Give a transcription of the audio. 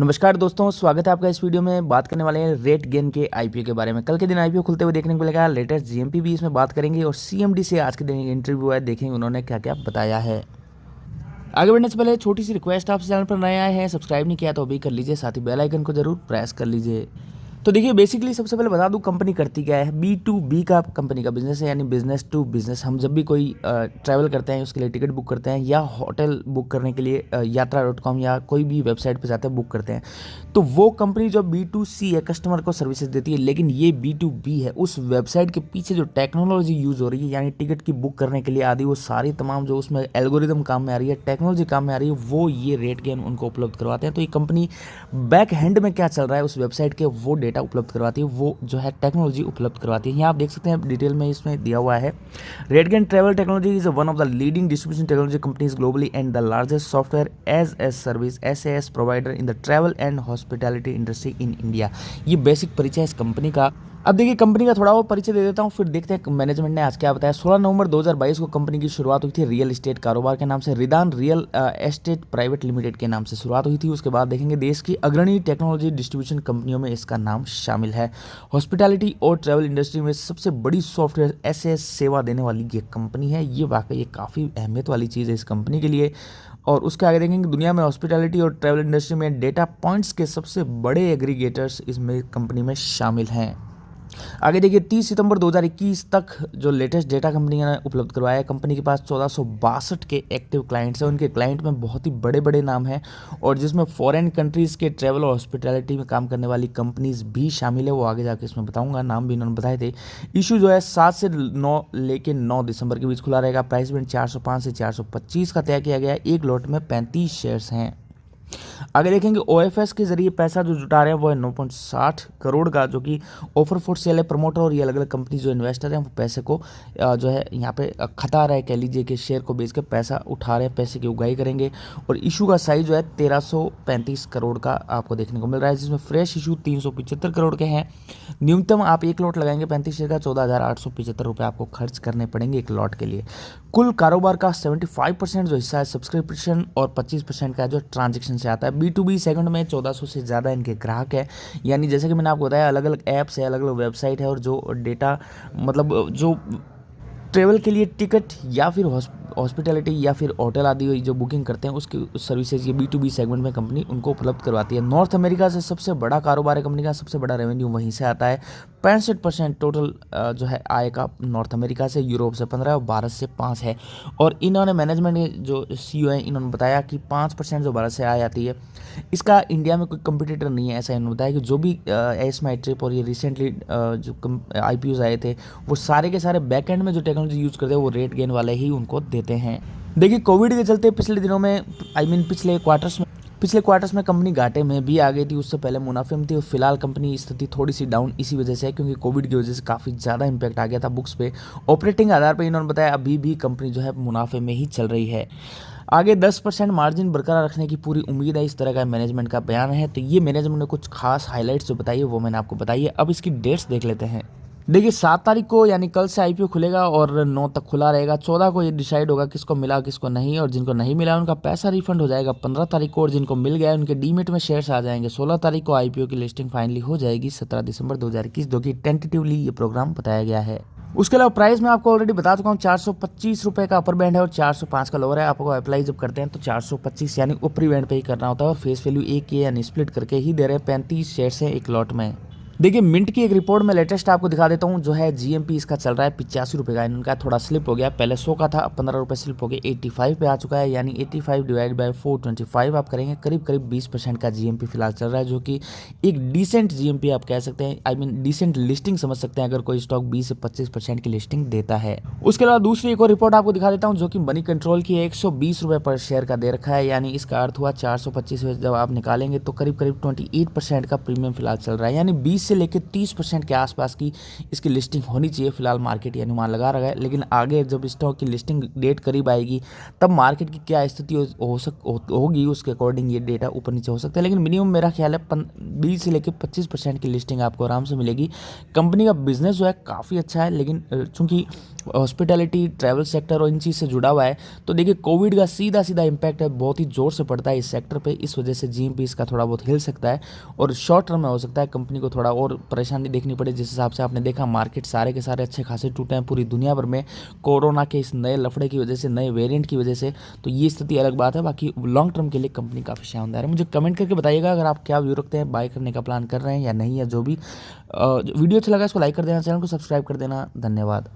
नमस्कार दोस्तों, स्वागत है आपका इस वीडियो में। बात करने वाले हैं रेटगेन के आईपीओ के बारे में। कल के दिन आईपीओ खुलते हुए देखने को मिलेगा। लेटेस्ट जीएमपी भी इसमें बात करेंगे और सीएमडी से आज के दिन इंटरव्यू है, देखेंगे उन्होंने क्या क्या बताया है। आगे बढ़ने से पहले छोटी सी रिक्वेस्ट, आप चैनल पर नए आए हैं, सब्सक्राइब नहीं किया तो अभी कर लीजिए, साथ ही बेल आइकन को जरूर प्रेस कर लीजिए। तो देखिए, बेसिकली सबसे पहले बता दूं कंपनी करती क्या है। B2B का कंपनी का बिजनेस है, यानी बिजनेस टू बिजनेस। हम जब भी कोई ट्रैवल करते हैं, उसके लिए टिकट बुक करते हैं या होटल बुक करने के लिए यात्रा.com या कोई भी वेबसाइट पर जाते हैं, बुक करते हैं, तो वो कंपनी जो B2C है, कस्टमर को सर्विसेज देती है। लेकिन ये B2B है, उस वेबसाइट के पीछे जो टेक्नोलॉजी यूज़ हो रही है, यानी टिकट की बुक करने के लिए आदि, वो सारी तमाम जो उसमें एल्गोरिदम काम में आ रही है, टेक्नोलॉजी काम में आ रही है, वो ये रेटगेन उनको उपलब्ध करवाते हैं। तो ये कंपनी बैक हैंड में क्या चल रहा है उस वेबसाइट के, वो डेटा उपलब्ध करवाती है, वो जो है टेक्नोलॉजी उपलब्ध करवाती है। यहाँ आप देख सकते हैं डिटेल में इसमें दिया हुआ है। RateGain travel technology is one of the leading distribution technology companies globally and the largest software as a service SAS provider in the travel and hospitality industry in India. ये बेसिक परिचय इस कंपनी का। अब देखिए, कंपनी का थोड़ा वो परिचय दे देता हूँ, फिर देखते हैं मैनेजमेंट ने आज क्या बताया। 16 नवंबर 2022 को कंपनी की शुरुआत हुई थी रियल एस्टेट कारोबार के नाम से। रिदान रियल एस्टेट प्राइवेट लिमिटेड के नाम से शुरुआत हुई थी। उसके बाद देखेंगे देश की अग्रणी टेक्नोलॉजी डिस्ट्रीब्यूशन कंपनियों में इसका नाम शामिल है। हॉस्पिटैलिटी और ट्रैवल इंडस्ट्री में सबसे बड़ी सॉफ्टवेयर SAS सेवा देने वाली ये कंपनी है। ये वाकई काफ़ी अहमियत वाली चीज़ है इस कंपनी के लिए। और उसके आगे देखेंगे दुनिया में हॉस्पिटैलिटी और ट्रैवल इंडस्ट्री में डेटा पॉइंट्स के सबसे बड़े एग्रीगेटर्स इसमें कंपनी में शामिल हैं। आगे देखिए, 30 सितंबर 2021 तक जो लेटेस्ट डेटा कंपनी ने उपलब्ध करवाया है। कंपनी के पास 1462 के एक्टिव क्लाइंट्स हैं। उनके क्लाइंट में बहुत ही बड़े बड़े नाम हैं, और जिसमें फॉरेन कंट्रीज़ के ट्रैवल और हॉस्पिटैलिटी में काम करने वाली कंपनीज भी शामिल है। वो आगे जाके इसमें बताऊंगा, नाम भी इन्होंने बताए थे। इशू जो है 7 से 9 लेके 9 दिसंबर के बीच खुला रहेगा। प्राइस बैंड 405 से 425 का तय किया गया है। एक लॉट में 35 शेयर्स हैं। आगे देखेंगे OFS के जरिए पैसा जो जुटा रहे हैं वो है 9.60 करोड़ का, जो कि ऑफर फॉर सेल है। प्रमोटर और ये अलग अलग कंपनी जो इन्वेस्टर हैं वो पैसे को जो है यहाँ पे खता रहे, कह लीजिए कि शेयर को बेच के पैसा उठा रहे हैं, पैसे की उगाही करेंगे। और इशू का साइज जो है 1335 करोड़ का आपको देखने को मिल रहा है, जिसमें फ्रेश इशू 375 करोड़ के हैं। न्यूनतम आप एक लॉट लगाएंगे 35 शेयर का 14,875 रुपये आपको खर्च करने पड़ेंगे एक लॉट के लिए। कुल कारोबार का 75% जो हिस्सा है सब्सक्रिप्शन और 25% का जो ट्रांजेक्शन से आता है। B2B सेगमेंट में 1400 से ज़्यादा इनके ग्राहक है। यानी जैसे कि मैंने आपको बताया, अलग अलग ऐप्स है, अलग अलग वेबसाइट है, और जो डेटा मतलब जो ट्रैवल के लिए टिकट या फिर हॉस्पिटैलिटी या फिर होटल आदि जो बुकिंग करते हैं, उसकी सर्विसेज ये B2B सेगमेंट में कंपनी उनको उपलब्ध करवाती है। नॉर्थ अमेरिका से सबसे बड़ा कारोबार है कंपनी का, सबसे बड़ा रेवेन्यू वहीं से आता है। 65% टोटल जो है आय का नॉर्थ अमेरिका से, यूरोप से 15 और भारत से 5 है। और इन्होंने मैनेजमेंट के जो CEO हैं, इन्होंने बताया कि 5% जो भारत से आय आती है, इसका इंडिया में कोई कंपटीटर नहीं है। ऐसा इन्होंने बताया कि जो भी एस्माई ट्रिप और ये रिसेंटली जो IPOs आए थे, वो सारे के सारे बैकएंड में जो टेक्नोलॉजी यूज़ करते हैं वो रेटगेन वाले ही उनको देते हैं। देखिए, कोविड के चलते पिछले दिनों में पिछले क्वार्टर्स में कंपनी घाटे में भी आ गई थी। उससे पहले मुनाफे में थी, और फिलहाल कंपनी की स्थिति थोड़ी सी डाउन इसी वजह से है, क्योंकि कोविड की वजह से काफ़ी ज़्यादा इंपैक्ट आ गया था बुक्स पे। ऑपरेटिंग आधार पर इन्होंने बताया अभी भी कंपनी जो है मुनाफे में ही चल रही है। आगे 10% मार्जिन बरकरार रखने की पूरी उम्मीद है, इस तरह का मैनेजमेंट का बयान है। तो ये मैनेजमेंट ने कुछ खास हाईलाइट्स जो बताई है वो मैंने आपको बताई है। अब इसकी डेट्स देख लेते हैं। देखिए, 7 तारीख को यानी कल से IPO खुलेगा और 9 तक खुला रहेगा। 14 को ये डिसाइड होगा किसको मिला किसको नहीं, और जिनको नहीं मिला उनका पैसा रिफंड हो जाएगा 15 तारीख को, और जिनको मिल गया है उनके डीमेट में शेयर्स आ जाएंगे। 16 तारीख को IPO की लिस्टिंग फाइनली हो जाएगी 17 दिसंबर 2021, जो कि टेंटेटिवली ये प्रोग्राम बताया गया है। उसके अलावा प्राइस मैं आपको ऑलरेडी बता चुका हूँ, 425 रुपये का अपर बैंड है और 405 का लोअर है। आपको अप्लाई जब करते हैं तो 425 यानी ऊपरी बैंड पे ही करना होता है, और फेस वैल्यू एक के यानी स्प्लिट करके ही दे रहे हैं। 35 शेयर्स हैं एक लॉट में। देखिए, मिंट की एक रिपोर्ट में लेटेस्ट आपको दिखा देता हूँ, जो है GMP इसका चल रहा है 85 रुपये का। इनका थोड़ा स्लिप हो गया, पहले 100 का था, अब 15 रुपये स्लिप हो गया, 85 पे आ चुका है। यानी 85 डिवाइड बाय 425 आप करेंगे, करीब करीब 20% का GMP फिलहाल चल रहा है, जो कि एक डिसेंट GMP आप कह सकते हैं। आई मीन डिसेंट लिस्टिंग समझ सकते हैं अगर कोई स्टॉक 20 से 25% की लिस्टिंग देता है। उसके अलावा दूसरी एक और रिपोर्ट आपको दिखा देता हूँ, जो कि मनी कंट्रोल की 120 रुपये पर शेयर का दे रखा है। यानी इसका अर्थ हुआ 425 जब आप निकालेंगे तो करीब करीब 28% का प्रीमियम फिलहाल चल रहा है। यानी 20 से लेकर 30% के आसपास की इसकी लिस्टिंग होनी चाहिए। फिलहाल मार्केट ये अनुमान लगा रहा है, लेकिन आगे जब स्टॉक की लिस्टिंग डेट करीब आएगी तब मार्केट की क्या स्थिति होगी उसके अकॉर्डिंग ये डेटा ऊपर नीचे हो सकता है। लेकिन मिनिमम मेरा ख्याल है 20 से लेकर 25% की लिस्टिंग आपको आराम से मिलेगी। कंपनी का बिजनेस जो है काफ़ी अच्छा है, लेकिन चूंकि हॉस्पिटैलिटी, ट्रैवल सेक्टर और इन चीज़ से जुड़ा हुआ है, तो देखिए कोविड का सीधा सीधा इम्पैक्ट है, बहुत ही ज़ोर से पड़ता है इस सेक्टर पे। इस वजह से जीएमपी इसका थोड़ा बहुत हिल सकता है और शॉर्ट टर्म में हो सकता है कंपनी को थोड़ा और परेशानी देखनी पड़े। जिस हिसाब से आपने देखा मार्केट सारे के सारे अच्छे खासे टूटे हैं पूरी दुनिया भर में कोरोना के इस नए लफड़े की वजह से, नए वेरिएंट की वजह से। तो ये स्थिति अलग बात है, बाकी लॉन्ग टर्म के लिए कंपनी काफ़ी शानदार है। मुझे कमेंट करके बताइएगा अगर आप क्या व्यू रखते हैं, बाय करने का प्लान कर रहे हैं या नहीं, या जो भी वीडियो अच्छा लगा इसको लाइक कर देना, चैनल को सब्सक्राइब कर देना। धन्यवाद।